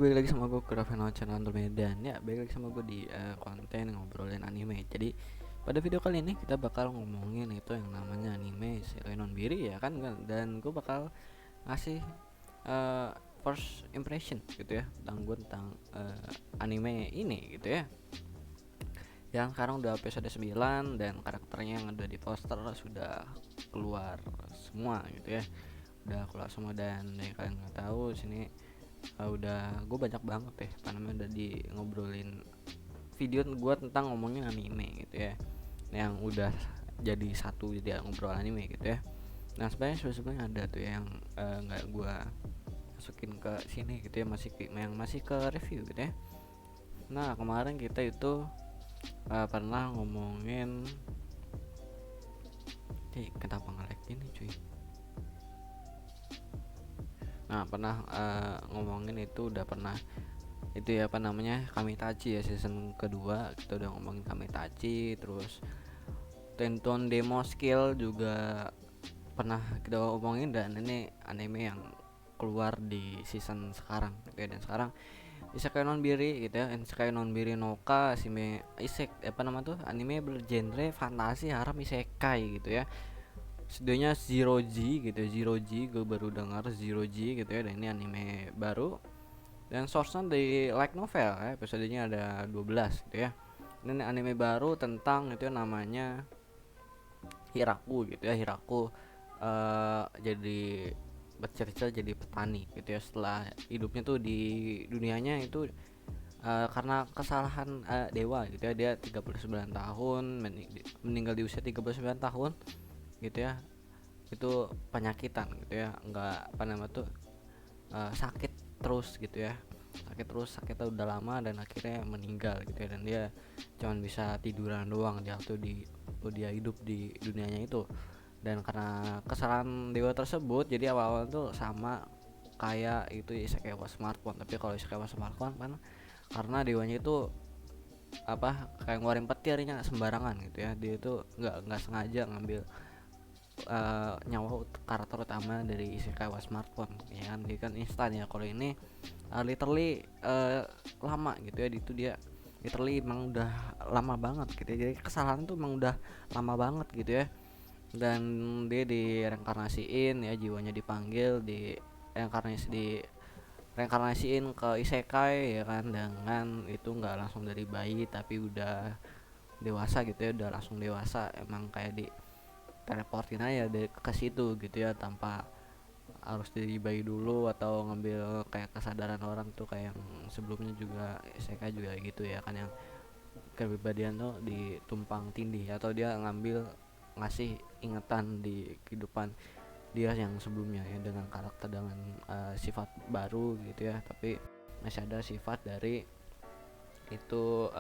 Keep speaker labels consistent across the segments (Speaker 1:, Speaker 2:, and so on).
Speaker 1: balik lagi sama gue ke Ravenel Channel Medan. Ya, balik lagi sama gue di konten ngobrolin anime. Jadi pada video kali ini kita bakal ngomongin itu yang namanya anime Isekai Nonbiri ya kan. Dan gue bakal ngasih uh, first impression gitu ya tentang gue tentang anime ini gitu ya. Yang sekarang udah episode 9 dan karakternya yang ada di poster sudah keluar semua gitu ya. Udah keluar semua dan yang kalian nggak tahu sini udah gue banyak banget ya apa namanya udah di ngobrolin video gue tentang ngomongin anime gitu ya, yang udah jadi satu jadi ngobrol anime gitu ya. Nah sebenarnya ada tuh yang nggak gue masukin ke sini gitu ya, masih ke review gitu ya. Nah kemarin kita itu pernah ngomongin kenapa nge-lag ini cuy. Nah pernah ngomongin itu udah pernah itu ya apa namanya Kamitachi ya, season kedua kita udah ngomongin Kamitachi. Terus Tenton Demo Skill juga pernah kita ngomongin, dan ini anime yang keluar di season sekarang gitu ya. Dan sekarang Isekai Nonbiri gitu ya, Isekai Nonbiri Noka Shime apa nama tuh, anime bergenre fantasi harem isekai gitu ya. Studionya Zero G gitu ya, Zero G, gue baru dengar Zero G gitu ya. Dan ini anime baru dan source-nya dari light novel ya, episodenya ada 12 gitu ya. Ini anime baru tentang itu namanya Hiraku gitu ya. Hiraku jadi bercerita jadi petani gitu ya. Setelah hidupnya tuh di dunianya itu karena kesalahan dewa gitu ya, dia 39 tahun meninggal di usia 39 tahun gitu ya. Itu penyakitan gitu ya, enggak apa nama tuh sakit terus gitu ya, sakitnya udah lama dan akhirnya meninggal gitu ya. Dan dia cuman bisa tiduran doang dia waktu dia hidup di dunianya itu. Dan karena kesalahan dewa tersebut, jadi awal-awal tuh sama kayak itu Isekai wa Smartphone. Tapi kalau Isekai wa Smartphone kan karena dewanya itu apa kayak ngeluarin petirnya sembarangan gitu ya, dia itu nggak sengaja ngambil nyawa karakter utama dari Isekai wa Smartphone ya kan. Dia kan instan ya, kalau ini literally lama gitu ya. Itu dia literally emang udah lama banget gitu ya, jadi kesalahan tuh emang udah lama banget gitu ya. Dan dia direinkarnasiin ya, jiwanya dipanggil di reinkarnasiin ke isekai ya kan. Dengan itu nggak langsung dari bayi tapi udah dewasa gitu ya, udah langsung dewasa, emang kayak di teleportin aja ke situ gitu ya, tanpa harus dari bayi dulu atau ngambil kayak kesadaran orang tuh kayak yang sebelumnya juga isekai juga gitu ya kan, yang kepribadian tuh ditumpang tindih atau dia ngasih ingatan di kehidupan dia yang sebelumnya ya, dengan karakter dengan sifat baru gitu ya. Tapi masih ada sifat dari itu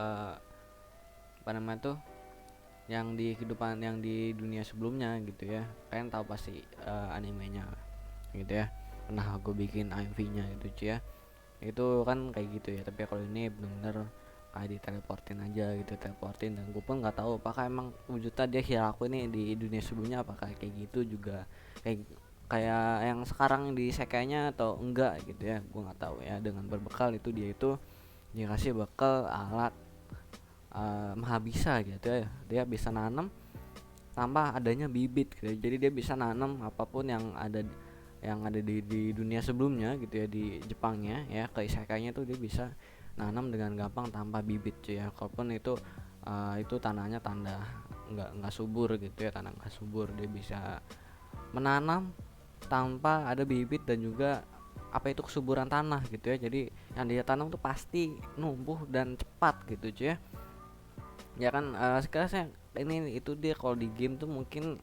Speaker 1: apa namanya tuh yang di kehidupan yang di dunia sebelumnya gitu ya. Kalian tahu pasti animenya gitu ya, pernah aku bikin AMV-nya itu cuy ya. Itu kan kayak gitu ya, tapi kalau ini bener-bener kayak diteleportin aja gitu, teleportin. Dan gue pun nggak tahu apakah emang wujudnya dia Hiraku ini di dunia sebelumnya apakah kayak gitu juga kayak kayak yang sekarang di sekainya atau enggak gitu ya, gue nggak tahu ya. Dengan berbekal itu dia itu dikasih bekal alat mahabisa gitu ya, dia bisa nanam tanpa adanya bibit gitu ya. Jadi dia bisa nanam apapun yang ada di dunia sebelumnya gitu ya, di Jepangnya ya, ke isekainya tuh dia bisa nanam dengan gampang tanpa bibit cuy ya. Kalaupun itu tanahnya tanda nggak subur gitu ya, tanah nggak subur, dia bisa menanam tanpa ada bibit. Dan juga apa itu kesuburan tanah gitu ya, jadi yang dia tanam tuh pasti numbuh dan cepat gitu cuy ya. Ya kan sekarang saya ini itu dia kalau di game tuh mungkin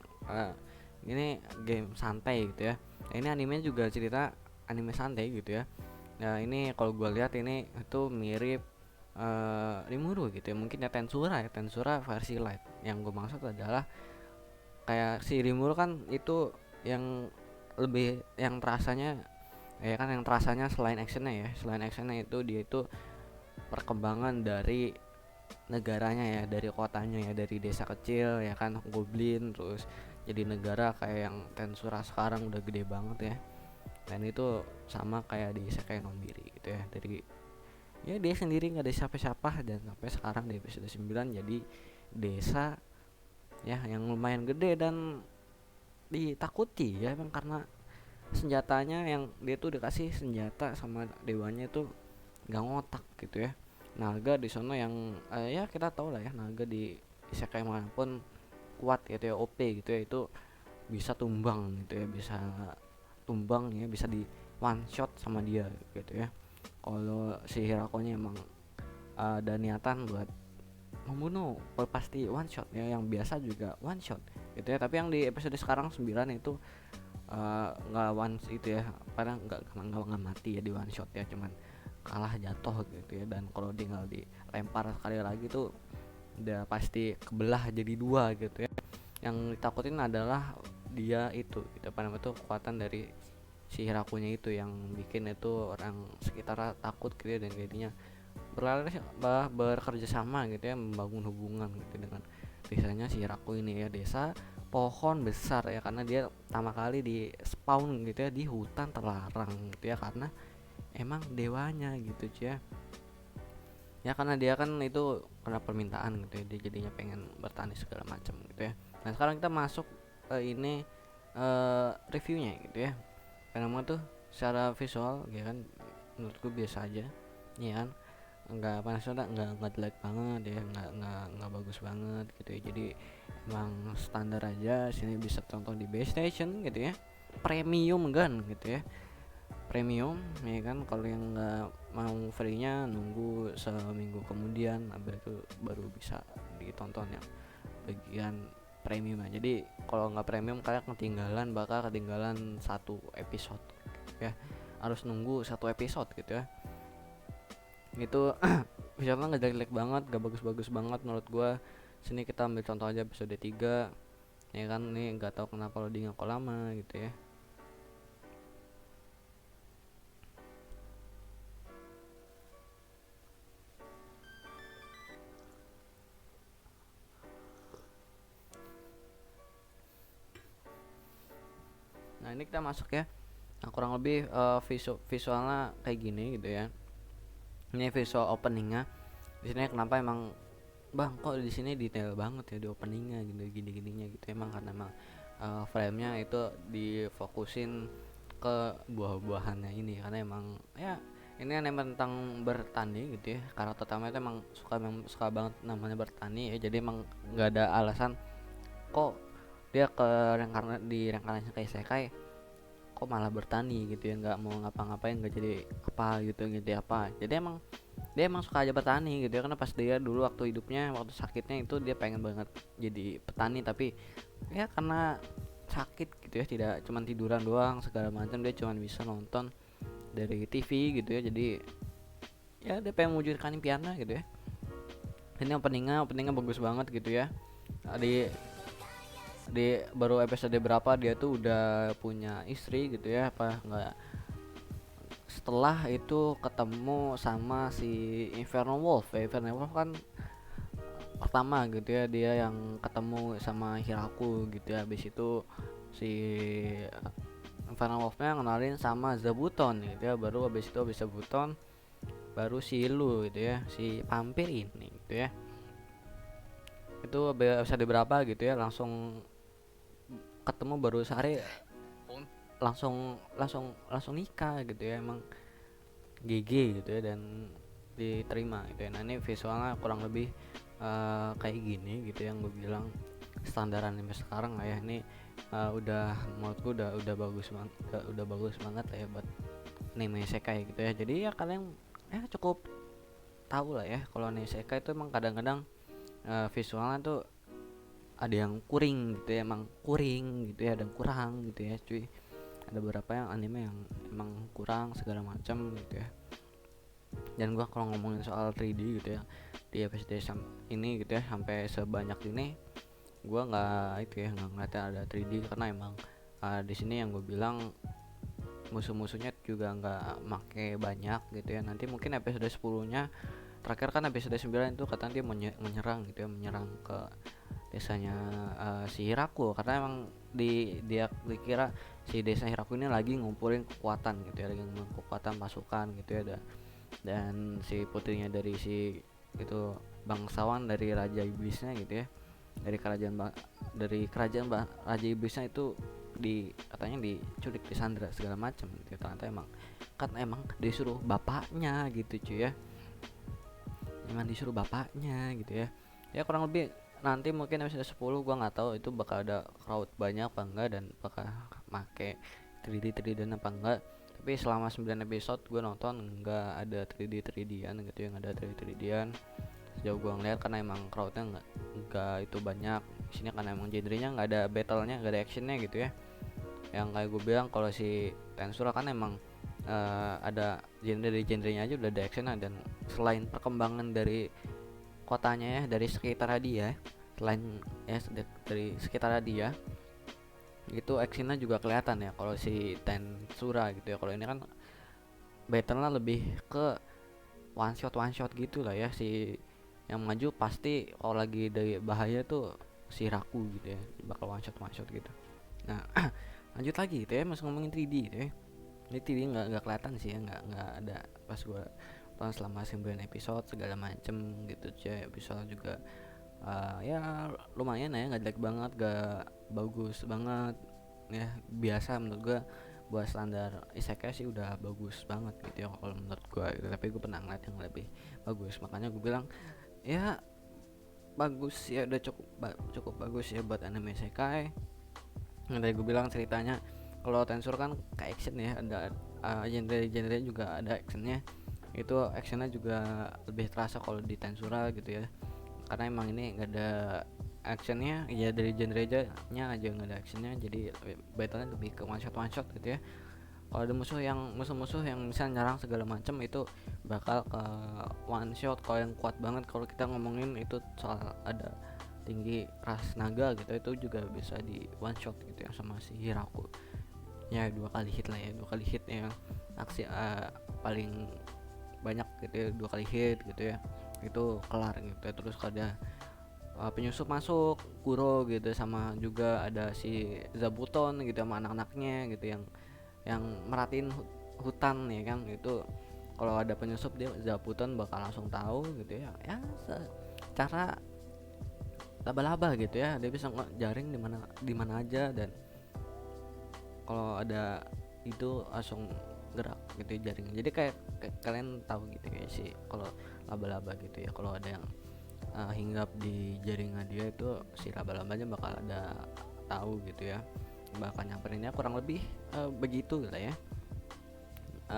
Speaker 1: ini game santai gitu ya. Nah, ini animenya juga cerita anime santai gitu ya. Nah ini kalau gue lihat ini itu mirip Rimuru gitu ya, mungkin ya Tensura versi light. Yang gue maksud adalah kayak si Rimuru kan itu yang lebih yang terasanya ya kan, yang terasanya selain actionnya itu dia itu perkembangan dari negaranya ya, dari kotanya ya, dari desa kecil ya kan goblin, terus jadi negara kayak yang Tensura sekarang udah gede banget ya. Dan itu sama kayak di Isekai Nobiri gitu ya, dari ya dia sendiri nggak ada siapa-siapa, dan sampai sekarang di episode 9 jadi desa ya yang lumayan gede dan ditakuti ya, emang karena senjatanya yang dia tuh dikasih senjata sama dewanya itu nggak ngotak gitu ya. Naga di sana yang ya kita tahu lah ya, naga di isekai manapun kuat gitu ya, OP gitu ya, itu bisa tumbang gitu ya, bisa tumbang ya, bisa di one shot sama dia gitu ya. Kalau si Hirakonya emang ada niatan buat membunuh, pasti one shot ya, yang biasa juga one shot gitu ya. Tapi yang di episode sekarang 9 itu nggak one itu ya, padahal nggak mati ya di one shot ya, cuman kalah jatuh gitu ya. Dan kalau tinggal dilempar sekali lagi tuh udah pasti kebelah jadi dua gitu ya. Yang ditakutin adalah dia itu gitu, apa namanya tuh, kekuatan dari si Hirakunya itu yang bikin itu orang sekitar takut gitu ya, dan jadinya bekerja sama gitu ya, membangun hubungan gitu dengan desanya si Hiraku ini ya. Desa pohon besar ya, karena dia pertama kali di spawn gitu ya di hutan terlarang gitu ya, karena emang dewanya gitu ya. Ya karena dia kan itu karena permintaan gitu ya, dia jadinya pengen bertani segala macam gitu ya. Nah sekarang kita masuk ini reviewnya gitu ya. Karena tuh secara visual ya kan menurutku biasa aja ya kan, nggak panas, nggak jelek banget ya, nggak bagus banget gitu ya. Jadi emang standar aja, sini bisa tonton di base station gitu ya, premium kan gitu ya, premium ya kan. Kalau yang nggak mau free-nya nunggu seminggu kemudian, habis itu baru bisa ditonton yang bagian premium. Jadi kalau nggak premium kalian bakal ketinggalan satu episode ya, harus nunggu satu episode gitu ya. Itu visualnya nggak jelek banget, gak bagus-bagus banget menurut gua. Sini kita ambil contoh aja episode 3 ya kan, nih nggak tahu kenapa lo di kok lama gitu ya. Nah ini kita masuk ya. Nah kurang lebih visualnya kayak gini gitu ya. Ini visual openingnya. Di sini kenapa emang bang kok di sini detail banget ya di openingnya gitu, gini-gininya gitu. Emang karena emang frame-nya itu difokusin ke buah-buahannya ini, karena emang ya ini kan emang tentang bertani gitu ya. Karakter utama itu emang suka banget namanya bertani ya. Jadi emang nggak ada alasan kok dia ke reinkarnasi kayak isekai kok malah bertani gitu ya, nggak mau ngapa-ngapain, nggak jadi apa gitu apa. Jadi emang dia emang suka aja bertani gitu ya, karena pas dia dulu waktu hidupnya, waktu sakitnya itu dia pengen banget jadi petani, tapi ya karena sakit gitu ya, tidak cuman tiduran doang segala macam, dia cuman bisa nonton dari TV gitu ya. Jadi ya dia pengen mewujudkan impiannya gitu ya. Ini openingnya bagus banget gitu ya. Di baru episode berapa dia tuh udah punya istri gitu ya, apa enggak, setelah itu ketemu sama si Inferno Wolf ya. Inferno Wolf kan pertama gitu ya, dia yang ketemu sama Hiraku gitu ya. Habis itu si Inferno Wolfnya ngenalin sama Zabuton gitu ya, baru habis Zabuton baru si Lu gitu ya, si vampir ini gitu ya. Itu episode berapa gitu ya, langsung ketemu baru sehari langsung nikah gitu ya. Emang GG gitu ya, dan diterima gitu ya. Nah ini visualnya kurang lebih kayak gini gitu yang gue bilang standar anime sekarang lah ya. Ini udah menurutku udah bagus banget lah ya buat anime isekai gitu ya. Jadi ya kalian ya cukup tahu lah ya kalau anime isekai itu emang kadang-kadang visualnya tuh ada yang kuring gitu ya, emang kuring gitu ya, ada yang kurang gitu ya cuy. Ada beberapa yang anime yang emang kurang segala macam gitu ya. Dan gua kalau ngomongin soal 3D gitu ya di episode ini gitu ya, sampai sebanyak ini gua nggak itu ya, nggak ngeliatnya ada 3D, karena emang di sini yang gue bilang musuh-musuhnya juga nggak make banyak gitu ya. Nanti mungkin episode 10 nya terakhir kan, episode 9 itu katanya dia menyerang gitu ya, menyerang ke desanya si Hiraku, karena emang dia dikira si desa Hiraku ini lagi ngumpulin kekuatan gitu ya, lagi ngumpulin kekuatan pasukan gitu ya. Dan si putrinya dari si itu bangsawan dari raja iblisnya gitu ya, dari kerajaan raja iblisnya itu katanya diculik, disandra segala macam gitu ya. Ternyata emang disuruh bapaknya gitu cuy ya, emang disuruh bapaknya gitu ya. Ya kurang lebih nanti mungkin episode 10 gua nggak tahu itu bakal ada crowd banyak apa enggak dan bakal make 3D dan apa enggak. Tapi selama 9 episode gue nonton nggak ada 3D-an gitu ya, nggak ada 3D-an sejauh gue ngeliat, karena emang crowdnya nggak itu banyak di sini, karena emang genrenya nggak ada battlenya, nggak ada actionnya gitu ya. Yang kayak gue bilang kalau si Tensura kan emang ada genrenya aja udah ada actionnya, dan selain perkembangan dari kotanya ya, dari sekitar dia, selain ya dari sekitar dia itu actionnya juga kelihatan ya kalau si Tensura gitu ya. Kalau ini kan battle-nya lebih ke one shot gitu lah ya, si yang maju pasti kalau lagi dari bahaya tuh si Raku gitu ya, bakal one shot gitu. Nah lanjut lagi gitu ya, masih ngomongin 3D gitu ya. Ini 3D nggak kelihatan sih ya, nggak ada pas gua tonton selama 9 episode segala macem gitu cuy. Episode juga ya lumayan ya, nggak jelek banget, gak bagus banget ya, biasa menurut gua. Buat standar isekai sih udah bagus banget gitu ya kalau menurut gua gitu. Tapi gue pernah ngeliat yang lebih bagus, makanya gue bilang ya bagus ya, udah cukup bagus ya buat anime isekai. Yang tadi gue bilang ceritanya, kalau Tensur kan kayak action ya, ada genre juga ada actionnya. Itu actionnya juga lebih terasa kalau di Tensura gitu ya, karena emang ini nggak ada actionnya ya, dari genre aja nggak ada actionnya, jadi battlenya lebih ke one shot gitu ya. Kalau ada musuh-musuh yang bisa nyerang segala macam itu bakal ke one shot. Kalau yang kuat banget, kalau kita ngomongin itu soal ada tinggi ras naga gitu, itu juga bisa di one shot gitu ya sama si Hiraku ya. 2 kali hit lah ya, 2 kali hit yang aksi paling banyak gitu ya, 2 kali hit gitu ya, itu kelar gitu ya. Terus ada penyusup masuk, Kuro gitu, sama juga ada si Zabuton gitu sama anak-anaknya gitu yang merhatiin hutan ya kan. Itu kalau ada penyusup dia Zabuton bakal langsung tahu gitu ya, ya cara laba-laba gitu ya, dia bisa jaring di mana aja, dan kalau ada itu langsung gerak gitu ya jaringnya. Jadi kayak kalian tahu gitu ya sih kalau laba-laba gitu ya, kalau ada yang hinggap di jaringan dia itu si laba-labanya bakal ada tahu gitu ya, bakal nyamperinnya, kurang lebih begitu gitu ya.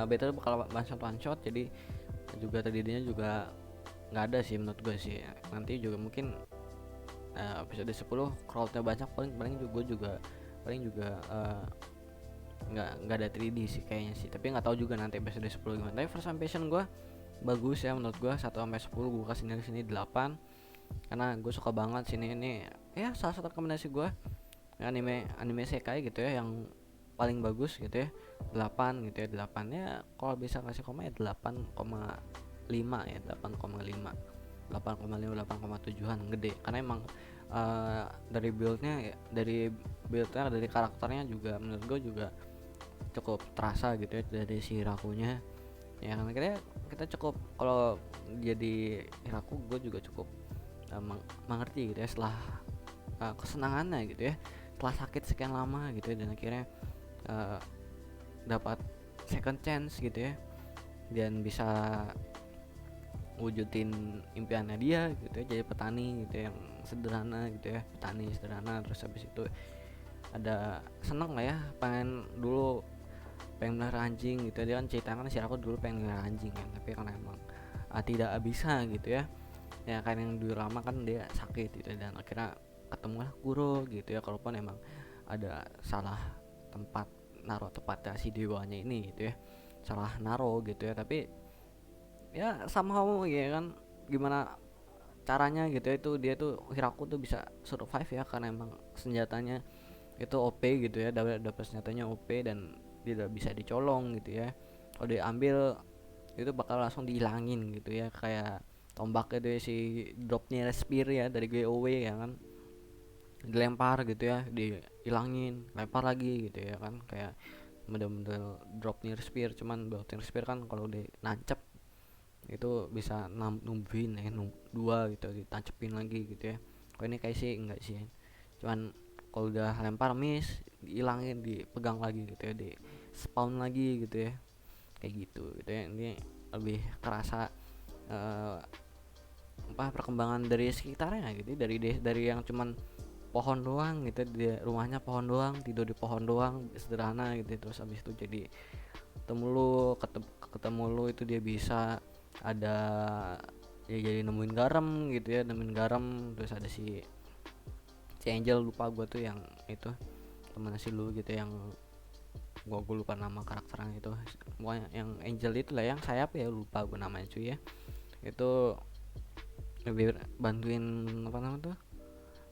Speaker 1: Better bakal one shot, jadi juga tadinya juga nggak ada sih menurut gue sih. Nanti juga mungkin episode 10 crowdnya banyak, paling juga nggak ada 3D sih kayaknya sih. Tapi nggak tahu juga nanti episode 10 gimana. Tapi first impression gue bagus ya menurut gue, 1-10 gue kasih dari sini 8, karena gue suka banget sini. Ini ya salah satu rekomendasi gue anime sekai gitu ya yang paling bagus gitu ya. 8 gitu ya, 8 ya, kalau bisa kasih koma ya 8,5 ya, 8,5 8,7an gede, karena emang dari buildnya dari karakternya juga menurut gue juga cukup terasa gitu ya, dari si Hirakunya ya. Karena kita cukup, kalau jadi Hiraku gue juga cukup mengerti gitu ya, setelah kesenangannya gitu ya, setelah sakit sekian lama gitu ya, dan akhirnya dapat second chance gitu ya, dan bisa wujudin impiannya dia gitu ya, jadi petani gitu yang sederhana gitu ya, petani sederhana. Terus habis itu ada seneng lah ya, pengen melihara anjing gitu. Dia kan ceritakan si aku dulu pengen melihara anjing kan, tapi karena emang tidak bisa gitu ya, ya kan yang dulu lama kan dia sakit gitu, dan akhirnya ketemulah Kuro gitu ya. Kalaupun emang ada salah tempat naruh tepatnya si dewanya ini gitu ya, salah naruh gitu ya, tapi ya somehow ya kan, gimana caranya gitu ya, itu dia tuh Hiraku tuh bisa survive ya, karena emang senjatanya itu OP gitu ya, dapat senjatanya OP, dan tidak bisa dicolong gitu ya. Kalau diambil itu bakal langsung dihilangin gitu ya, kayak tombak gitu ya, si dropnya spear ya dari GOW ya kan. dilempar gitu ya, dihilangin, lempar lagi gitu ya kan, kayak model-model drop near spear. Cuman drop near spear kan kalau udah nancep itu bisa numbuhin ya, dua gitu ditancepin lagi gitu ya. Kalau ini kayak sih enggak sih, cuman kalau udah lempar miss, dihilangin, dipegang lagi gitu ya, di spawn lagi gitu ya, kayak gitu ya. Ini lebih kerasa eh, perkembangan dari sekitarnya gitu, dari yang cuman pohon doang gitu, di rumahnya pohon doang, tidur di pohon doang, sederhana gitu. Terus habis itu jadi ketemu lu itu dia bisa ada ya, jadi nemuin garam gitu ya, nemuin garam. Terus ada si Angel, lupa gue tuh yang itu temen si lu gitu, yang gue lupa nama karakternya itu. Pokoknya yang Angel itu lah, yang sayap ya, lupa gue namanya cuy ya. Itu lebih bantuin apa namanya tuh,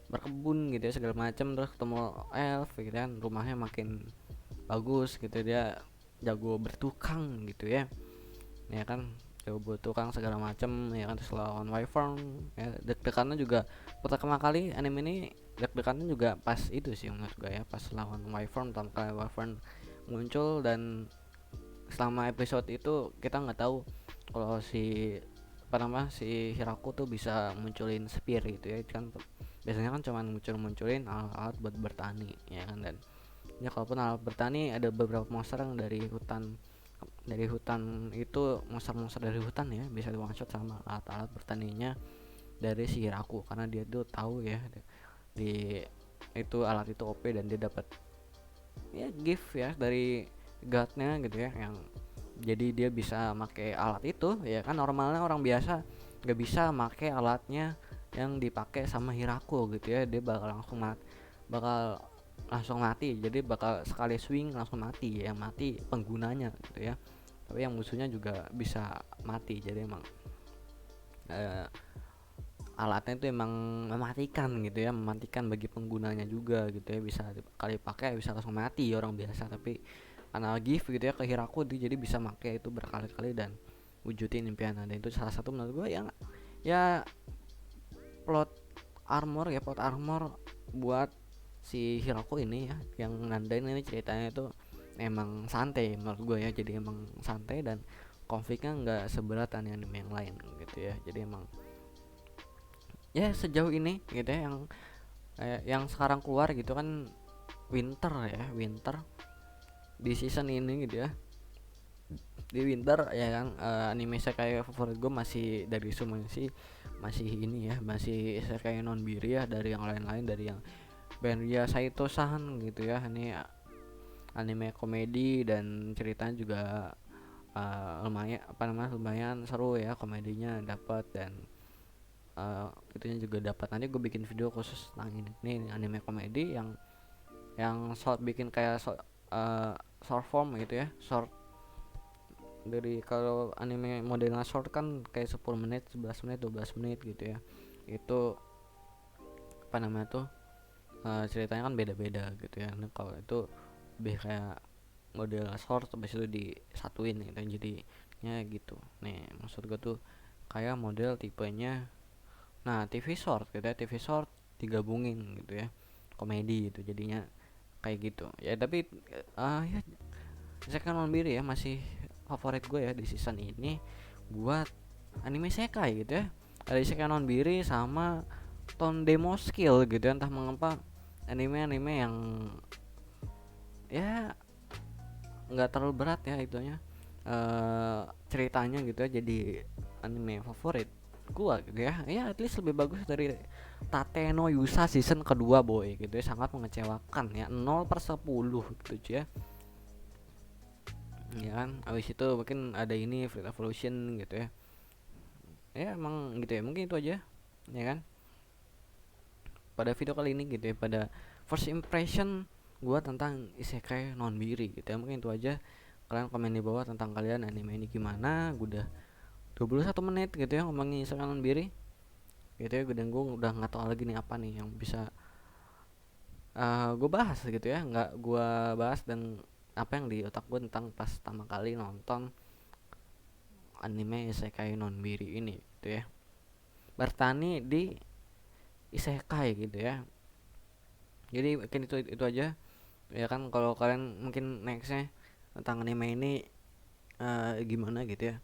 Speaker 1: berkebun gitu ya segala macam. Terus ketemu elf gitu kan, rumahnya makin bagus gitu, dia jago bertukang gitu ya kan, jago bertukang segala macam ya kan. Terus lawan wyvern ya, deg-degannya juga pertama kali anime ini, deg-degannya juga pas itu sih menurut gue ya, pas lawan wyvern. Pertama kali wyvern muncul, dan selama episode itu kita nggak tahu kalau si Hiraku tuh bisa munculin spear gitu ya kan. Biasanya kan cuman munculin alat-alat buat bertani ya kan. Dan ya kalaupun alat bertani, ada beberapa monster yang dari hutan itu, monster-monster dari hutan ya, bisa di one shot sama alat-alat bertaninya dari si Hiraku, karena dia tuh tahu ya di itu alat itu OP, dan dia dapat ya gift ya dari godnya gitu ya, yang jadi dia bisa make alat itu ya kan. Normalnya orang biasa nggak bisa make alatnya yang dipakai sama Hiraku gitu ya, dia bakal langsung mati. Jadi bakal sekali swing langsung mati ya, mati penggunanya gitu ya, tapi yang musuhnya juga bisa mati. Jadi emang eh, alatnya itu emang mematikan gitu ya, mematikan bagi penggunanya juga gitu ya. Bisa kali pakai bisa langsung mati orang biasa, tapi karena gift gitu ya ke Hiraku, dia jadi bisa pakai itu berkali-kali dan wujudin impiannya. Dan itu salah satu menurut gue yang ya plot armor buat si Hiraku ini ya, yang nandain ini ceritanya itu emang santai menurut gue ya. Jadi emang santai, dan konfliknya nggak seberat anime yang lain gitu ya. Jadi emang ya sejauh ini gitu ya, yang sekarang keluar gitu kan, winter di season ini gitu ya. Di winter ya kan, anime saya kayak favorit gue masih dari semuanya sih, masih ini ya, masih saya kayak non biri ya, dari yang lain-lain, dari yang Benria Saito-san gitu ya. Ini anime komedi, dan ceritanya juga lumayan seru ya, komedinya dapat, dan itunya juga dapat. Nanti gue bikin video khusus tentang ini anime komedi yang short, bikin kayak short form gitu ya, short. Dari kalau anime modelnya short kan kayak 10 menit, 11 menit, 12 menit gitu ya. Itu apa namanya tuh, ceritanya kan beda-beda gitu ya. Nah, kalau itu lebih kayak model short, habis itu disatuin gitu, jadinya gitu nih. Maksud gue tuh kayak model tipenya, nah TV short gitu ya, TV short digabungin gitu ya, komedi gitu jadinya, kayak gitu ya. Tapi ya Sekai no Biri ya masih favorit gue ya di season ini buat anime Sekai gitu ya. Ada Sekai no Biri sama Ton Demo Skill gitu ya. Entah mengapa anime-anime yang ya nggak terlalu berat ya itunya, ceritanya gitu ya, jadi anime favorit gua gitu ya. Ya at least lebih bagus dari Tate no Yusa season kedua boy gitu ya. Sangat mengecewakan ya, 0/10 gitu ya. Ya kan, abis itu mungkin ada ini Fate Evolution gitu ya. Ya emang gitu ya, mungkin itu aja ya kan pada video kali ini gitu ya, pada first impression gua tentang Isekai non biri gitu ya. Mungkin itu aja. Kalian komen di bawah tentang kalian anime ini gimana. Gue udah 21 menit gitu ya ngomongin Isekai non biri gitu ya. Dan gue udah nggak tahu lagi nih apa nih yang bisa gue bahas gitu ya, nggak gue bahas, dan apa yang di otak gue tentang pas pertama kali nonton anime Isekai non biri ini gitu ya, bertani di Isekai gitu ya. Jadi mungkin itu aja ya kan. Kalau kalian mungkin nextnya tentang anime ini gimana gitu ya.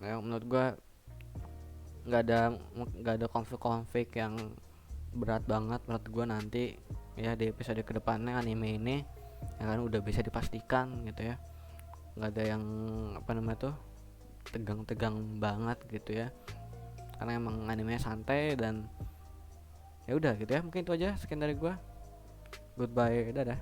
Speaker 1: Ya menurut gua nggak ada nggak ada konflik-konflik yang berat banget menurut gua nanti ya di episode kedepannya anime ini ya kan udah bisa dipastikan gitu ya. Nggak ada yang apa namanya tuh tegang-tegang banget gitu ya, karena emang animenya santai. Dan ya udah gitu ya, mungkin itu aja sekian dari gua. Goodbye, dadah.